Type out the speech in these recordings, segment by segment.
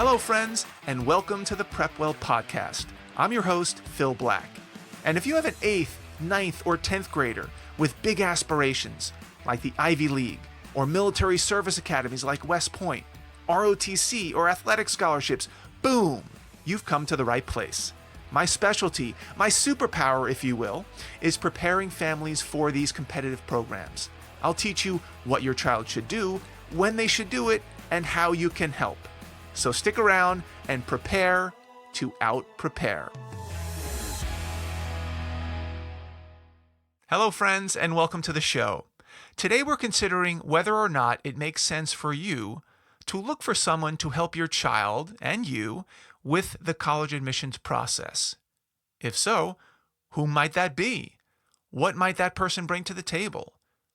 Hello, friends, and welcome to the PrepWell podcast. I'm your host, Phil Black. And if you have an 8th, 9th, or 10th grader with big aspirations, like the Ivy League, or military service academies like West Point, ROTC, or athletic scholarships, boom, you've come to the right place. My specialty, my superpower, if you will, is preparing families for these competitive programs. I'll teach you what your child should do, when they should do it, and how you can help. So stick around and prepare to out-prepare. Hello, friends, and welcome to the show. Today we're considering whether or not it makes sense for you to look for someone to help your child and you with the college admissions process. If so, who might that be? What might that person bring to the table?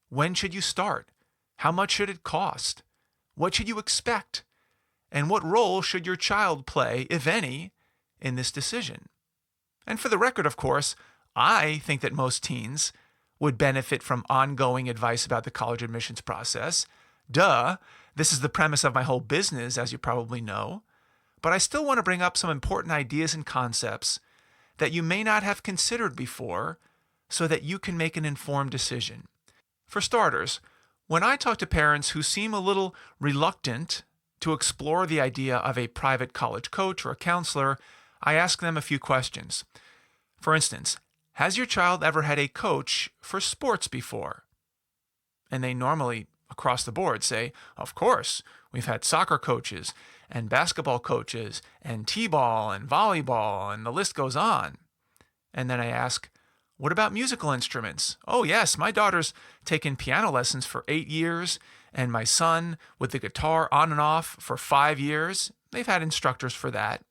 When should you start? How much should it cost? What should you expect? And what role should your child play, if any, in this decision? And for the record, of course, I think that most teens would benefit from ongoing advice about the college admissions process. Duh, this is the premise of my whole business, as you probably know. But I still want to bring up some important ideas and concepts that you may not have considered before so that you can make an informed decision. For starters, when I talk to parents who seem a little reluctant to explore the idea of a private college coach or a counselor, I ask them a few questions. For instance, has your child ever had a coach for sports before? And they normally, across the board, say, of course, we've had soccer coaches and basketball coaches and t-ball and volleyball, and the list goes on. And then I ask, what about musical instruments? Oh yes, my daughter's taken piano lessons for 8 years, and my son with the guitar on and off for 5 years. They've had instructors for that.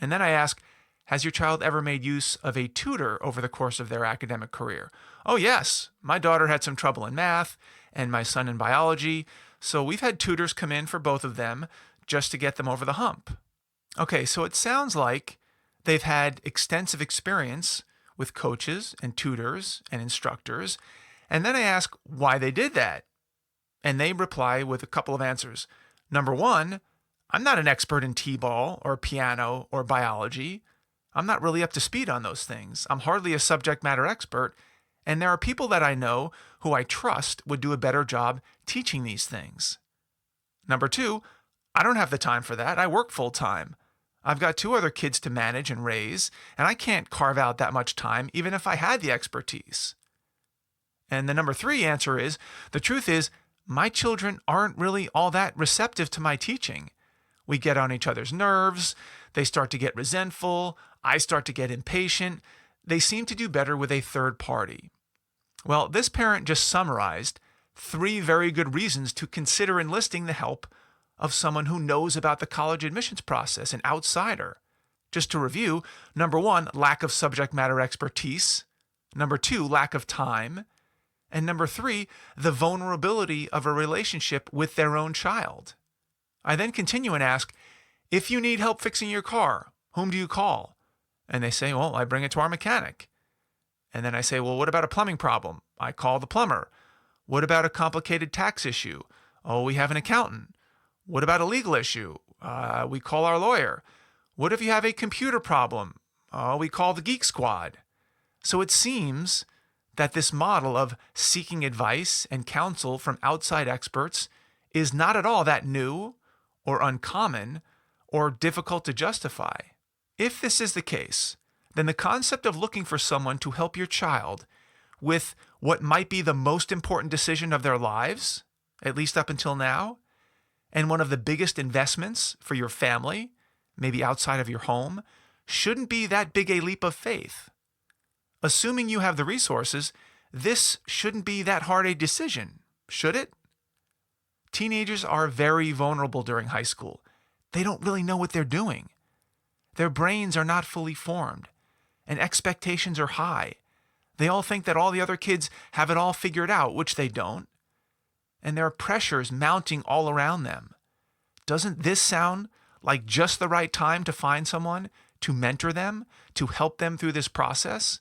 And then I ask, has your child ever made use of a tutor over the course of their academic career? Oh yes, my daughter had some trouble in math and my son in biology, so we've had tutors come in for both of them just to get them over the hump. Okay, so it sounds like they've had extensive experience with coaches and tutors and instructors, and then I ask why they did that. And they reply with a couple of answers. Number one, I'm not an expert in t-ball or piano or biology. I'm not really up to speed on those things. I'm hardly a subject matter expert, and there are people that I know who I trust would do a better job teaching these things. Number two, I don't have the time for that. I work full time. I've got 2 other kids to manage and raise, and I can't carve out that much time even if I had the expertise. And the number 3 answer is, the truth is, my children aren't really all that receptive to my teaching. We get on each other's nerves, they start to get resentful, I start to get impatient. They seem to do better with a third party. Well, this parent just summarized 3 very good reasons to consider enlisting the help of someone who knows about the college admissions process, an outsider. Just to review, number 1, lack of subject matter expertise. Number 2, lack of time. And number 3, the vulnerability of a relationship with their own child. I then continue and ask, if you need help fixing your car, whom do you call? And they say, well, I bring it to our mechanic. And then I say, well, what about a plumbing problem? I call the plumber. What about a complicated tax issue? Oh, we have an accountant. What about a legal issue? We call our lawyer. What if you have a computer problem? Oh, we call the Geek Squad. So it seems that this model of seeking advice and counsel from outside experts is not at all that new or uncommon or difficult to justify. If this is the case, then the concept of looking for someone to help your child with what might be the most important decision of their lives, at least up until now, and one of the biggest investments for your family, maybe outside of your home, shouldn't be that big a leap of faith. Assuming you have the resources, this shouldn't be that hard a decision, should it? Teenagers are very vulnerable during high school. They don't really know what they're doing. Their brains are not fully formed, and expectations are high. They all think that all the other kids have it all figured out, which they don't. And there are pressures mounting all around them. Doesn't this sound like just the right time to find someone to mentor them, to help them through this process,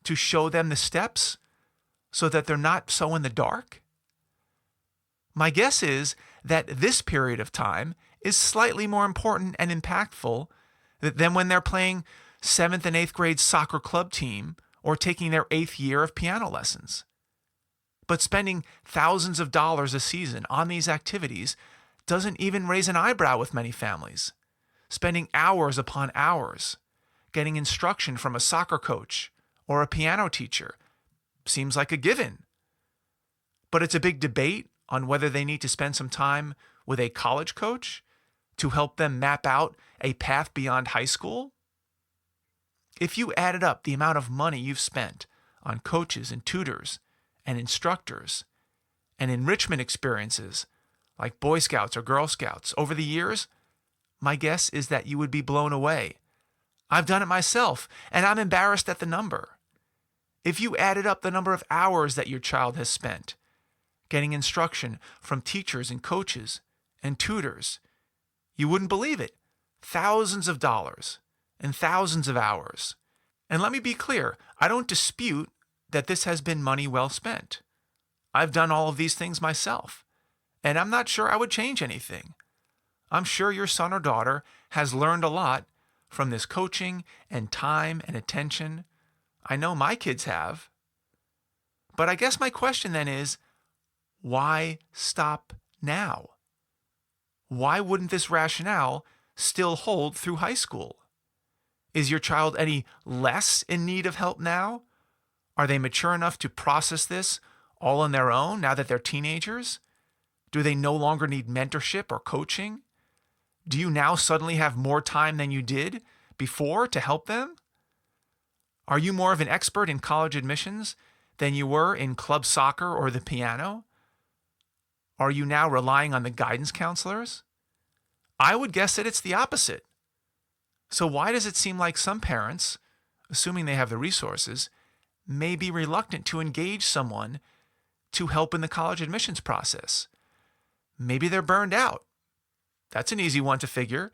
to show them the steps so that they're not so in the dark? My guess is that this period of time is slightly more important and impactful than when they're playing 7th and 8th grade soccer club team or taking their 8th year of piano lessons. But spending thousands of dollars a season on these activities doesn't even raise an eyebrow with many families. Spending hours upon hours getting instruction from a soccer coach or a piano teacher seems like a given. But it's a big debate on whether they need to spend some time with a college coach to help them map out a path beyond high school. If you added up the amount of money you've spent on coaches and tutors and instructors and enrichment experiences like Boy Scouts or Girl Scouts over the years, my guess is that you would be blown away. I've done it myself, and I'm embarrassed at the number. If you added up the number of hours that your child has spent getting instruction from teachers and coaches and tutors, you wouldn't believe it. Thousands of dollars and thousands of hours. And let me be clear, I don't dispute that this has been money well spent. I've done all of these things myself, and I'm not sure I would change anything. I'm sure your son or daughter has learned a lot from this coaching and time and attention. I know my kids have. But I guess my question then is, why stop now? Why wouldn't this rationale still hold through high school? Is your child any less in need of help now? Are they mature enough to process this all on their own now that they're teenagers? Do they no longer need mentorship or coaching? Do you now suddenly have more time than you did before to help them? Are you more of an expert in college admissions than you were in club soccer or the piano? Are you now relying on the guidance counselors? I would guess that it's the opposite. So why does it seem like some parents, assuming they have the resources, may be reluctant to engage someone to help in the college admissions process? Maybe they're burned out. That's an easy one to figure.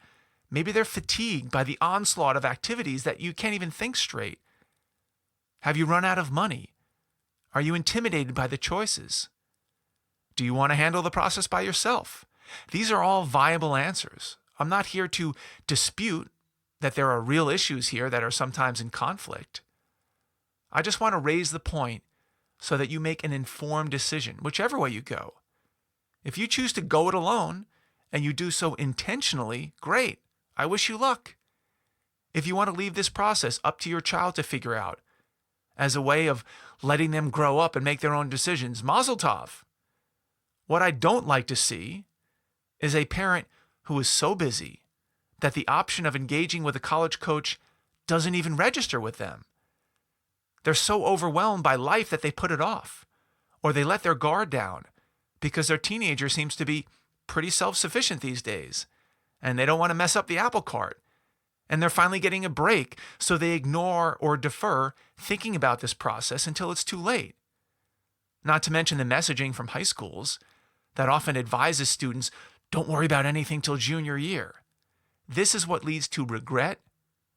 Maybe they're fatigued by the onslaught of activities that you can't even think straight. Have you run out of money? Are you intimidated by the choices? Do you want to handle the process by yourself? These are all viable answers. I'm not here to dispute that there are real issues here that are sometimes in conflict. I just want to raise the point so that you make an informed decision, whichever way you go. If you choose to go it alone and you do so intentionally, great. I wish you luck. If you want to leave this process up to your child to figure out as a way of letting them grow up and make their own decisions, mazel tov. What I don't like to see is a parent who is so busy that the option of engaging with a college coach doesn't even register with them. They're so overwhelmed by life that they put it off, or they let their guard down because their teenager seems to be pretty self-sufficient these days, and they don't want to mess up the apple cart. And they're finally getting a break, so they ignore or defer thinking about this process until it's too late. Not to mention the messaging from high schools that often advises students, don't worry about anything till junior year. This is what leads to regret,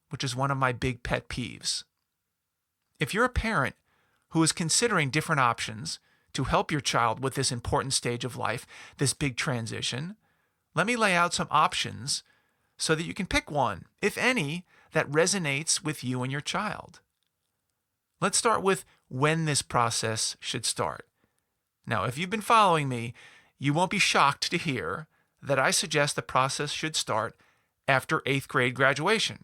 which is one of my big pet peeves. If you're a parent who is considering different options to help your child with this important stage of life, this big transition, let me lay out some options so that you can pick one, if any, that resonates with you and your child. Let's start with when this process should start. Now, if you've been following me, you won't be shocked to hear that I suggest the process should start after 8th grade graduation.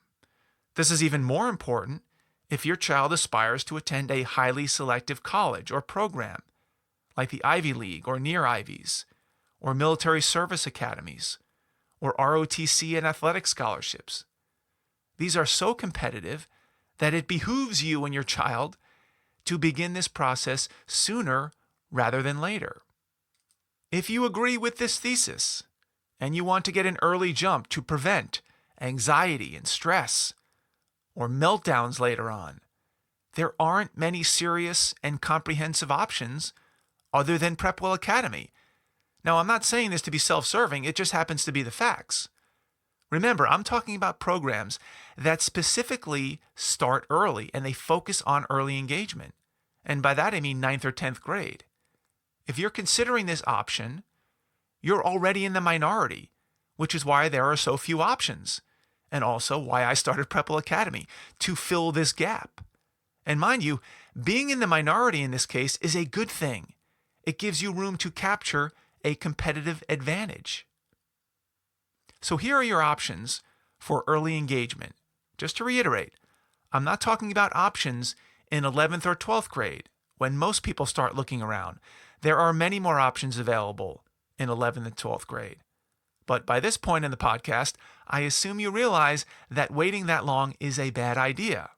This is even more important if your child aspires to attend a highly selective college or program, like the Ivy League or near Ivies, or military service academies, or ROTC and athletic scholarships. These are so competitive that it behooves you and your child to begin this process sooner rather than later. If you agree with this thesis and you want to get an early jump to prevent anxiety and stress or meltdowns later on, there aren't many serious and comprehensive options other than PrepWell Academy. Now, I'm not saying this to be self-serving, it just happens to be the facts. Remember, I'm talking about programs that specifically start early and they focus on early engagement. And by that, I mean 9th or 10th grade. If you're considering this option, you're already in the minority which is why there are so few options, and also why I started PrepWell Academy, to fill this gap. And mind you, being in the minority in this case is a good thing. It gives you room to capture a competitive advantage. So here are your options for early engagement. Just to reiterate, I'm not talking about options in 11th or 12th grade when most people start looking around. There are many more options available in 11th and 12th grade. But by this point in the podcast, I assume you realize that waiting that long is a bad idea.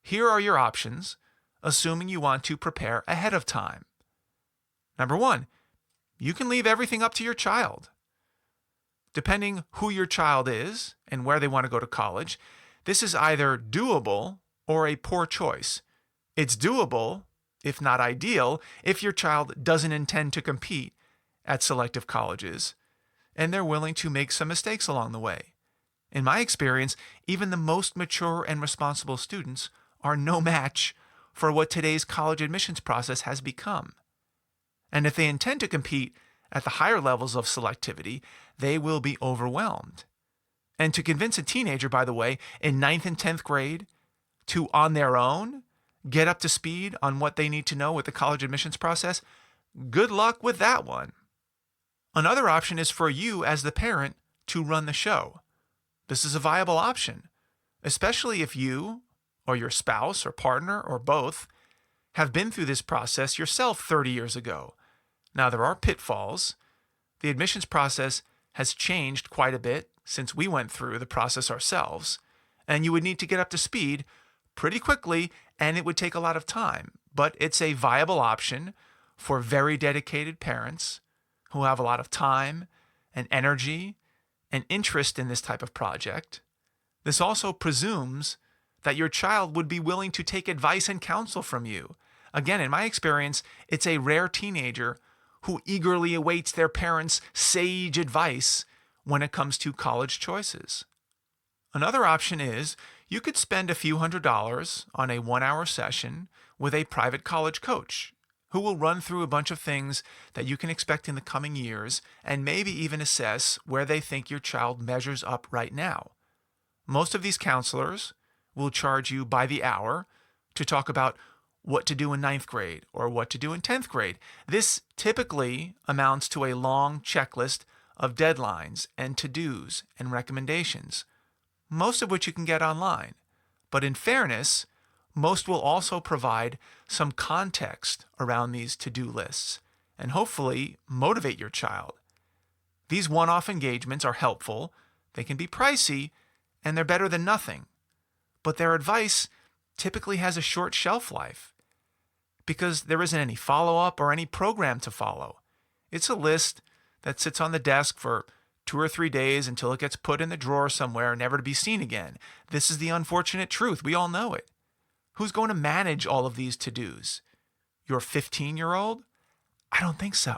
Here are your options, assuming you want to prepare ahead of time. Number one, you can leave everything up to your child. Depending who your child is and where they want to go to college, this is either doable or a poor choice. It's doable, if not ideal, if your child doesn't intend to compete at selective colleges, and they're willing to make some mistakes along the way. In my experience, even the most mature and responsible students are no match for what today's college admissions process has become. And if they intend to compete at the higher levels of selectivity, they will be overwhelmed. And to convince a teenager, by the way, in 9th and 10th grade to, on their own, get up to speed on what they need to know with the college admissions process, good luck with that one. Another option is for you as the parent to run the show. This is a viable option, especially if you or your spouse or partner or both have been through this process yourself 30 years ago. Now, there are pitfalls. The admissions process has changed quite a bit since we went through the process ourselves, and you would need to get up to speed pretty quickly, and it would take a lot of time. But it's a viable option for very dedicated parents who have a lot of time and energy and interest in this type of project. This also presumes that your child would be willing to take advice and counsel from you. Again, in my experience, it's a rare teenager who eagerly awaits their parents' sage advice when it comes to college choices. Another option is you could spend a few $100s on a 1-hour session with a private college coach who will run through a bunch of things that you can expect in the coming years and maybe even assess where they think your child measures up right now. Most of these counselors will charge you by the hour to talk about what to do in 9th grade or what to do in 10th grade. This typically amounts to a long checklist of deadlines and to-dos and recommendations, most of which you can get online. But in fairness, most will also provide some context around these to-do lists and hopefully motivate your child. These one-off engagements are helpful, they can be pricey, and they're better than nothing. But their advice typically has a short shelf life because there isn't any follow-up or any program to follow. It's a list that sits on the desk for 2 or 3 days until it gets put in the drawer somewhere, never to be seen again. This is the unfortunate truth. We all know it. Who's going to manage all of these to-dos? Your 15-year-old? I don't think so.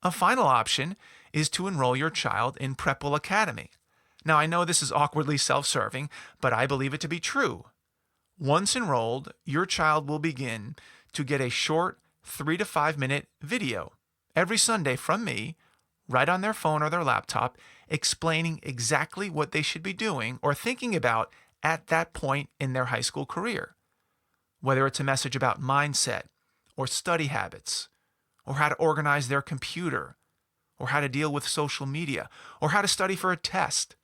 A final option is to enroll your child in PrepWell Academy. Now, I know this is awkwardly self-serving, but I believe it to be true. Once enrolled, your child will begin to get a short 3 to 5 minute video every Sunday from me, right on their phone or their laptop, explaining exactly what they should be doing or thinking about at that point in their high school career. Whether it's a message about mindset or study habits, or how to organize their computer, or how to deal with social media, or how to study for a test,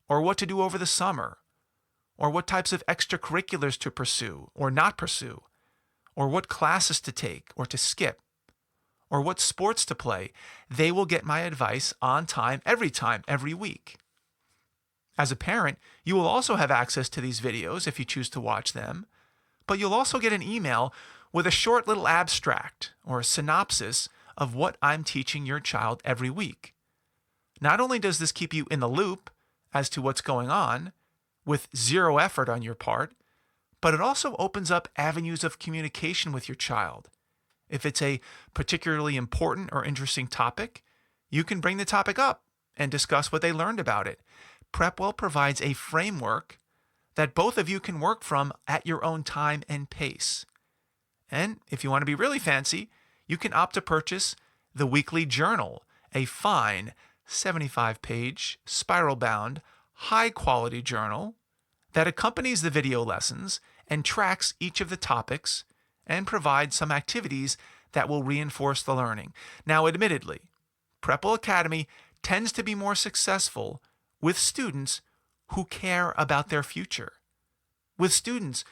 or what to do over the summer, or what types of extracurriculars to pursue or not pursue, or what classes to take or to skip, or what sports to play, they will get my advice on time, every week. As a parent, you will also have access to these videos if you choose to watch them, but you'll also get an email with a short little abstract or a synopsis of what I'm teaching your child every week. Not only does this keep you in the loop as to what's going on, with zero effort on your part, but it also opens up avenues of communication with your child. If it's a particularly important or interesting topic, you can bring the topic up and discuss what they learned about it. PrepWell provides a framework that both of you can work from at your own time and pace. And if you want to be really fancy, you can opt to purchase the weekly journal a fine 75-page, spiral-bound, high-quality journal that accompanies the video lessons and tracks each of the topics and provides some activities that will reinforce the learning. Now, admittedly, PrepWell Academy tends to be more successful with students who care about their future, with students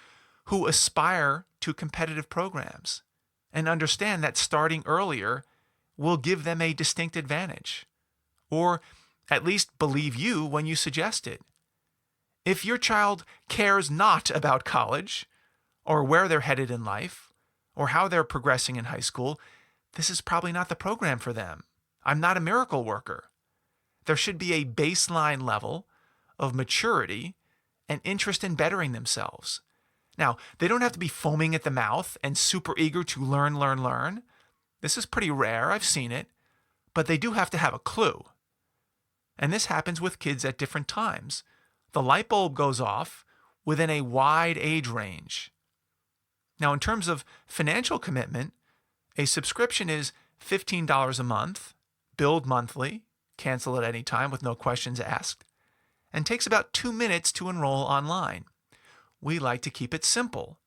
who aspire to competitive programs and understand that starting earlier will give them a distinct advantage, or at least believe you when you suggest it. If your child cares not about college, or where they're headed in life, or how they're progressing in high school, this is probably not the program for them. I'm not a miracle worker. There should be a baseline level of maturity and interest in bettering themselves. Now, they don't have to be foaming at the mouth and super eager to learn. This is pretty rare, I've seen it, but they do have to have a clue. And this happens with kids at different times. The light bulb goes off within a wide age range. Now, in terms of financial commitment, a subscription is $15 a month, billed monthly, cancel at any time with no questions asked, and takes about 2 minutes to enroll online. We like to keep it simple.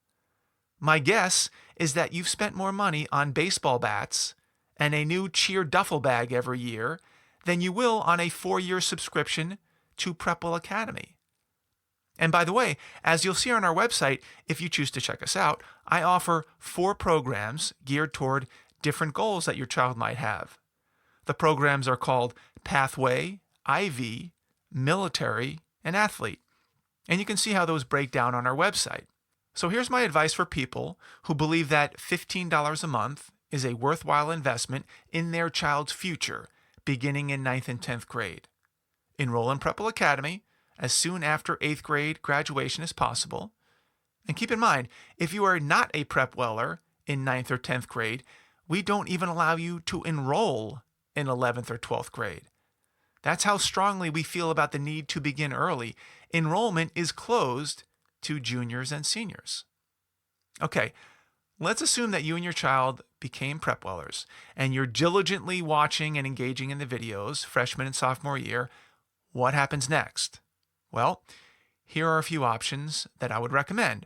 My guess is that you've spent more money on baseball bats and a new cheer duffel bag every year than you will on a 4-year subscription to PrepWell Academy. And by the way, as you'll see on our website, if you choose to check us out, I offer 4 programs geared toward different goals that your child might have. The programs are called Pathway, IV, Military, and Athlete. And you can see how those break down on our website. So here's my advice for people who believe that $15 a month is a worthwhile investment in their child's future, beginning in 9th and 10th grade. Enroll in PrepWell Academy as soon after 8th grade graduation as possible. And keep in mind, if you are not a PrepWeller in 9th or 10th grade, we don't even allow you to enroll in 11th or 12th grade. That's how strongly we feel about the need to begin early. Enrollment is closed to juniors and seniors. Okay, let's assume that you and your child became PrepWellers and you're diligently watching and engaging in the videos freshman and sophomore year. What happens next? Well, here are a few options that I would recommend.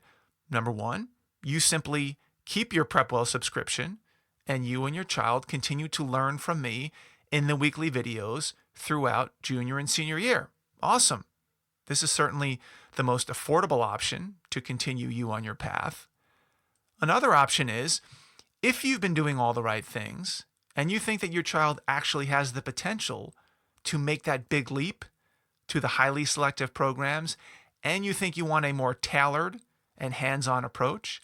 Number 1, you simply keep your PrepWell subscription and you and your child continue to learn from me in the weekly videos throughout junior and senior year. Awesome. This is certainly the most affordable option to continue you on your path. Another option is, if you've been doing all the right things and you think that your child actually has the potential to make that big leap to the highly selective programs, and you think you want a more tailored and hands-on approach,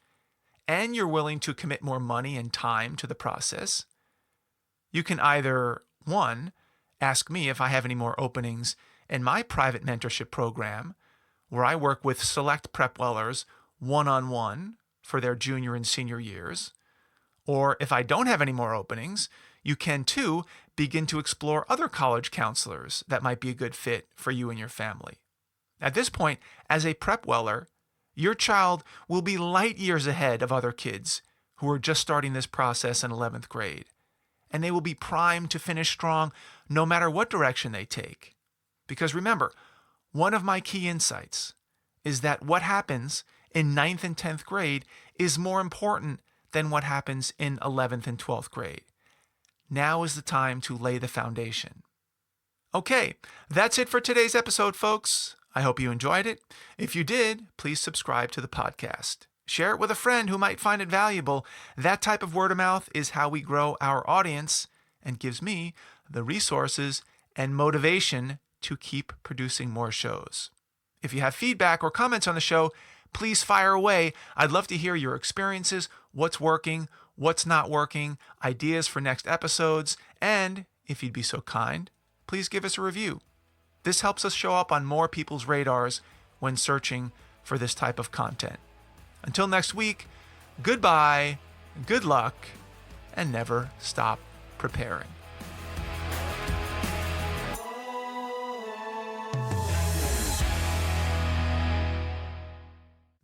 and you're willing to commit more money and time to the process, you can either, 1, ask me if I have any more openings in my private mentorship program, where I work with select PrepWellers one-on-one for their junior and senior years. Or if I don't have any more openings, you can too begin to explore other college counselors that might be a good fit for you and your family. At this point, as a PrepWeller, your child will be light years ahead of other kids who are just starting this process in 11th grade. And they will be primed to finish strong no matter what direction they take. Because remember, one of my key insights is that what happens in 9th and 10th grade is more important than what happens in 11th and 12th grade. Now is the time to lay the foundation. Okay, that's it for today's episode, folks. I hope you enjoyed it. If you did, please subscribe to the podcast. Share it with a friend who might find it valuable. That type of word of mouth is how we grow our audience and gives me the resources and motivation to keep producing more shows. If you have feedback or comments on the show, please fire away. I'd love to hear your experiences, what's working, what's not working, ideas for next episodes, and if you'd be so kind, please give us a review. This helps us show up on more people's radars when searching for this type of content. Until next week, goodbye, good luck, and never stop preparing.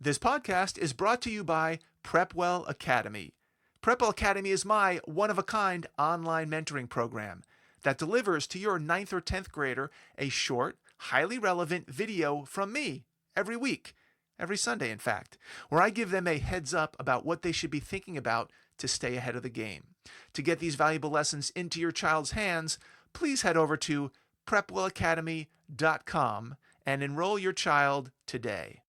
This podcast is brought to you by PrepWell Academy. PrepWell Academy is my one-of-a-kind online mentoring program that delivers to your 9th or 10th grader a short, highly relevant video from me every week, every Sunday in fact, where I give them a heads up about what they should be thinking about to stay ahead of the game. To get these valuable lessons into your child's hands, please head over to PrepWellAcademy.com and enroll your child today.